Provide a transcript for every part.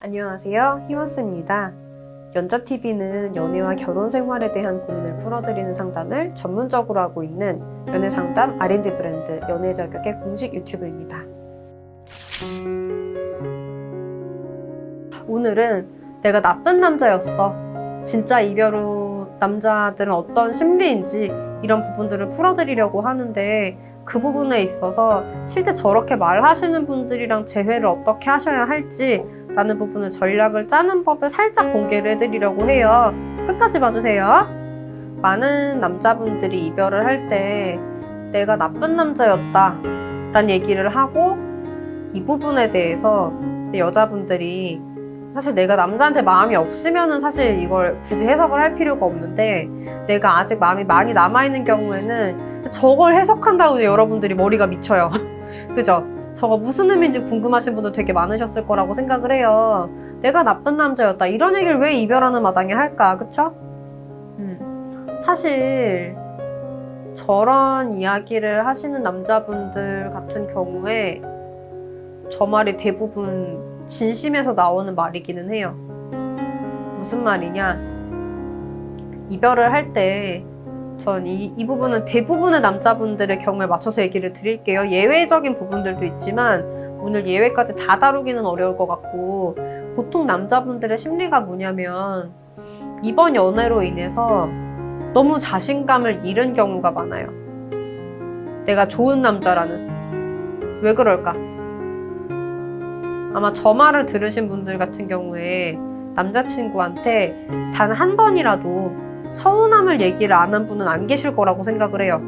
안녕하세요, 히머스입니다. 연자TV는 연애와 결혼 생활에 대한 고민을 풀어드리는 상담을 전문적으로 하고 있는 연애상담 R&D 브랜드 연애저격의 공식 유튜브입니다. 오늘은 내가 나쁜 남자였어. 진짜 이별 후 남자들은 어떤 심리인지 이런 부분들을 풀어드리려고 하는데 그 부분에 있어서 실제 저렇게 말하시는 분들이랑 재회를 어떻게 하셔야 할지 라는 부분을 전략을 짜는 법을 살짝 공개를 해드리려고 해요. 끝까지 봐주세요. 많은 남자분들이 이별을 할 때 내가 나쁜 남자였다 라는 얘기를 하고 이 부분에 대해서 여자분들이 사실 내가 남자한테 마음이 없으면은 사실 이걸 굳이 해석을 할 필요가 없는데 내가 아직 마음이 많이 남아있는 경우에는 저걸 해석한다고 여러분들이 머리가 미쳐요. 그죠? 저거 무슨 의미인지 궁금하신 분들 되게 많으셨을 거라고 생각을 해요. 내가 나쁜 남자였다. 이런 얘기를 왜 이별하는 마당에 할까? 그쵸? 사실 저런 이야기를 하시는 남자분들 같은 경우에 저 말이 대부분 진심에서 나오는 말이기는 해요. 무슨 말이냐? 이별을 할 때 전 이 부분은 대부분의 남자분들의 경우에 맞춰서 얘기를 드릴게요. 예외적인 부분들도 있지만 오늘 예외까지 다 다루기는 어려울 것 같고 보통 남자분들의 심리가 뭐냐면 이번 연애로 인해서 너무 자신감을 잃은 경우가 많아요. 내가 좋은 남자라는. 왜 그럴까? 아마 저 말을 들으신 분들 같은 경우에 남자친구한테 단 한 번이라도 서운함을 얘기를 안 한 분은 안 계실 거라고 생각을 해요.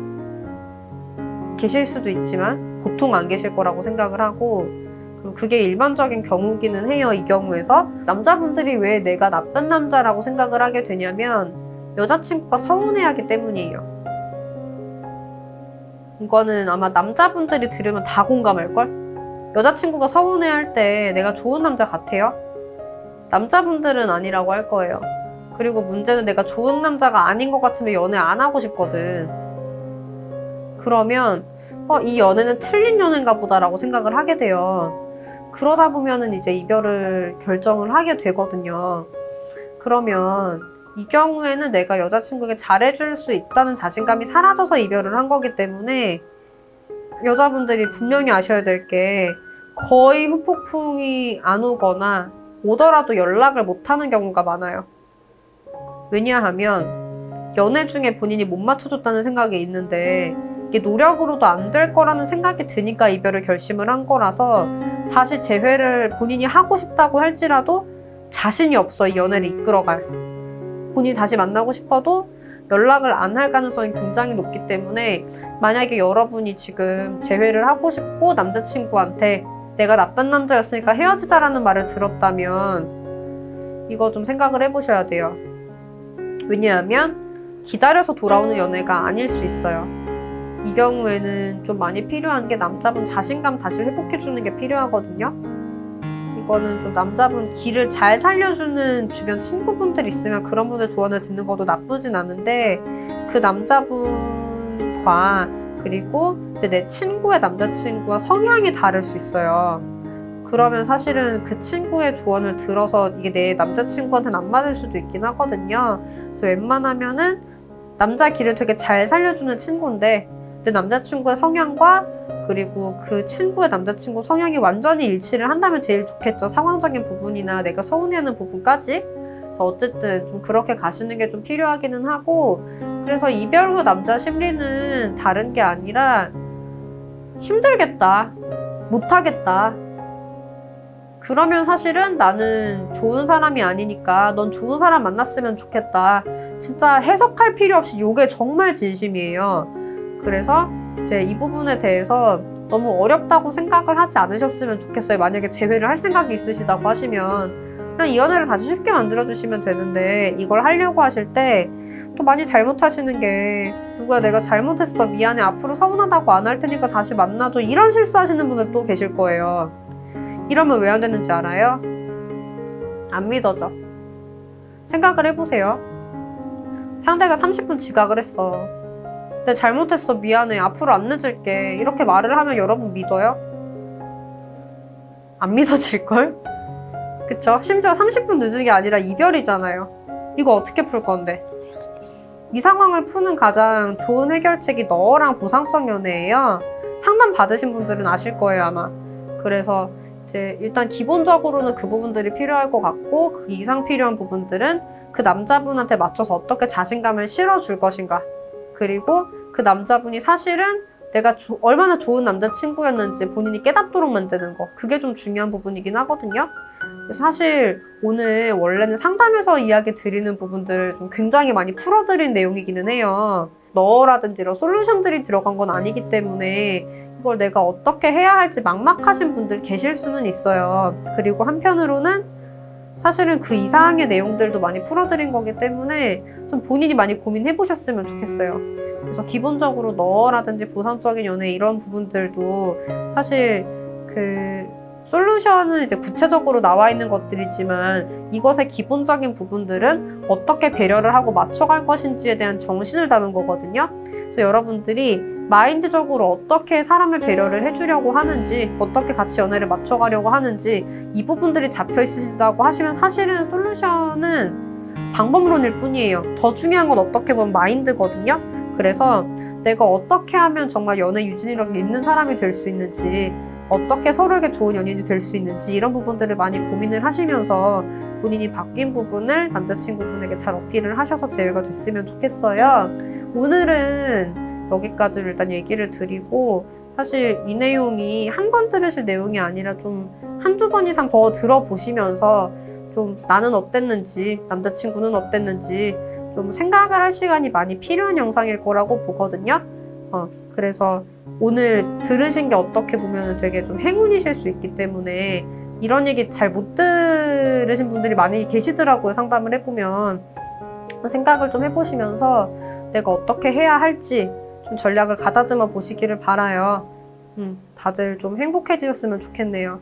계실 수도 있지만 보통 안 계실 거라고 생각을 하고 그리고 그게 일반적인 경우기는 해요. 이 경우에서 남자분들이 왜 내가 나쁜 남자라고 생각을 하게 되냐면 여자친구가 서운해하기 때문이에요. 이거는 아마 남자분들이 들으면 다 공감할걸? 여자친구가 서운해할 때 내가 좋은 남자 같아요? 남자분들은 아니라고 할 거예요. 그리고 문제는 내가 좋은 남자가 아닌 것 같으면 연애 안 하고 싶거든. 그러면 이 연애는 틀린 연애인가 보다라고 생각을 하게 돼요. 그러다 보면은 이제 이별을 결정을 하게 되거든요. 그러면 이 경우에는 내가 여자친구에게 잘해줄 수 있다는 자신감이 사라져서 이별을 한 거기 때문에 여자분들이 분명히 아셔야 될 게 거의 후폭풍이 안 오거나 오더라도 연락을 못 하는 경우가 많아요. 왜냐하면 연애 중에 본인이 못 맞춰줬다는 생각이 있는데 이게 노력으로도 안 될 거라는 생각이 드니까 이별을 결심을 한 거라서 다시 재회를 본인이 하고 싶다고 할지라도 자신이 없어. 이 연애를 이끌어갈. 본인이 다시 만나고 싶어도 연락을 안 할 가능성이 굉장히 높기 때문에 만약에 여러분이 지금 재회를 하고 싶고 남자친구한테 내가 나쁜 남자였으니까 헤어지자라는 말을 들었다면 이거 좀 생각을 해보셔야 돼요. 왜냐하면 기다려서 돌아오는 연애가 아닐 수 있어요. 이 경우에는 좀 많이 필요한 게 남자분 자신감 다시 회복해주는 게 필요하거든요. 이거는 좀 남자분 길을 잘 살려주는 주변 친구분들 있으면 그런 분의 조언을 듣는 것도 나쁘진 않은데 그 남자분과 그리고 이제 내 친구의 남자친구와 성향이 다를 수 있어요. 그러면 사실은 그 친구의 조언을 들어서 이게 내 남자친구한테는 안 맞을 수도 있긴 하거든요. 그래서 웬만하면은 남자 길을 되게 잘 살려주는 친구인데 내 남자친구의 성향과 그리고 그 친구의 남자친구 성향이 완전히 일치를 한다면 제일 좋겠죠. 상황적인 부분이나 내가 서운해하는 부분까지. 어쨌든 좀 그렇게 가시는 게 좀 필요하기는 하고 그래서 이별 후 남자 심리는 다른 게 아니라 힘들겠다. 못하겠다. 그러면 사실은 나는 좋은 사람이 아니니까 넌 좋은 사람 만났으면 좋겠다. 진짜 해석할 필요 없이 이게 정말 진심이에요. 그래서 이제 이 부분에 대해서 너무 어렵다고 생각을 하지 않으셨으면 좋겠어요. 만약에 재회를 할 생각이 있으시다고 하시면 그냥 이 연애를 다시 쉽게 만들어주시면 되는데 이걸 하려고 하실 때 또 많이 잘못하시는 게 누가 내가 잘못했어 미안해 앞으로 서운하다고 안 할 테니까 다시 만나줘 이런 실수하시는 분들 또 계실 거예요. 이러면 왜 안 되는지 알아요? 안 믿어져. 생각을 해보세요. 상대가 30분 지각을 했어. 내가 잘못했어 미안해 앞으로 안 늦을게 이렇게 말을 하면 여러분 믿어요? 안 믿어질걸? 그쵸? 심지어 30분 늦은 게 아니라 이별이잖아요. 이거 어떻게 풀 건데? 이 상황을 푸는 가장 좋은 해결책이 너랑 보상적 연애예요. 상담 받으신 분들은 아실 거예요, 아마. 그래서 이제 일단 기본적으로는 그 부분들이 필요할 것 같고, 그 이상 필요한 부분들은 그 남자분한테 맞춰서 어떻게 자신감을 실어줄 것인가. 그리고 그 남자분이 사실은 내가 얼마나 좋은 남자친구였는지 본인이 깨닫도록 만드는 거. 그게 좀 중요한 부분이긴 하거든요. 사실 오늘 원래는 상담에서 이야기 드리는 부분들을 좀 굉장히 많이 풀어드린 내용이기는 해요. 너라든지 이런 솔루션들이 들어간 건 아니기 때문에 이걸 내가 어떻게 해야 할지 막막하신 분들 계실 수는 있어요. 그리고 한편으로는 사실은 그 이상의 내용들도 많이 풀어드린 거기 때문에 좀 본인이 많이 고민해 보셨으면 좋겠어요. 그래서 기본적으로 너라든지 보상적인 연애 이런 부분들도 사실 그 솔루션은 이제 구체적으로 나와 있는 것들이지만 이것의 기본적인 부분들은 어떻게 배려를 하고 맞춰갈 것인지에 대한 정신을 담은 거거든요. 그래서 여러분들이 마인드적으로 어떻게 사람을 배려를 해주려고 하는지, 어떻게 같이 연애를 맞춰가려고 하는지 이 부분들이 잡혀 있으시다고 하시면 사실은 솔루션은 방법론일 뿐이에요. 더 중요한 건 어떻게 보면 마인드거든요. 그래서 내가 어떻게 하면 정말 연애 유진이력이 있는 사람이 될 수 있는지, 어떻게 서로에게 좋은 연인이 될 수 있는지 이런 부분들을 많이 고민을 하시면서 본인이 바뀐 부분을 남자친구분에게 잘 어필을 하셔서 제외가 됐으면 좋겠어요. 오늘은 여기까지 일단 얘기를 드리고, 사실 이 내용이 한 번 들으실 내용이 아니라 좀 한두 번 이상 더 들어보시면서 좀 나는 어땠는지, 남자친구는 어땠는지 좀 생각을 할 시간이 많이 필요한 영상일 거라고 보거든요. 그래서 오늘 들으신 게 어떻게 보면 되게 좀 행운이실 수 있기 때문에 이런 얘기 잘 못 들으신 분들이 많이 계시더라고요. 상담을 해보면. 생각을 좀 해보시면서 내가 어떻게 해야 할지 좀 전략을 가다듬어 보시기를 바라요. 다들 좀 행복해지셨으면 좋겠네요.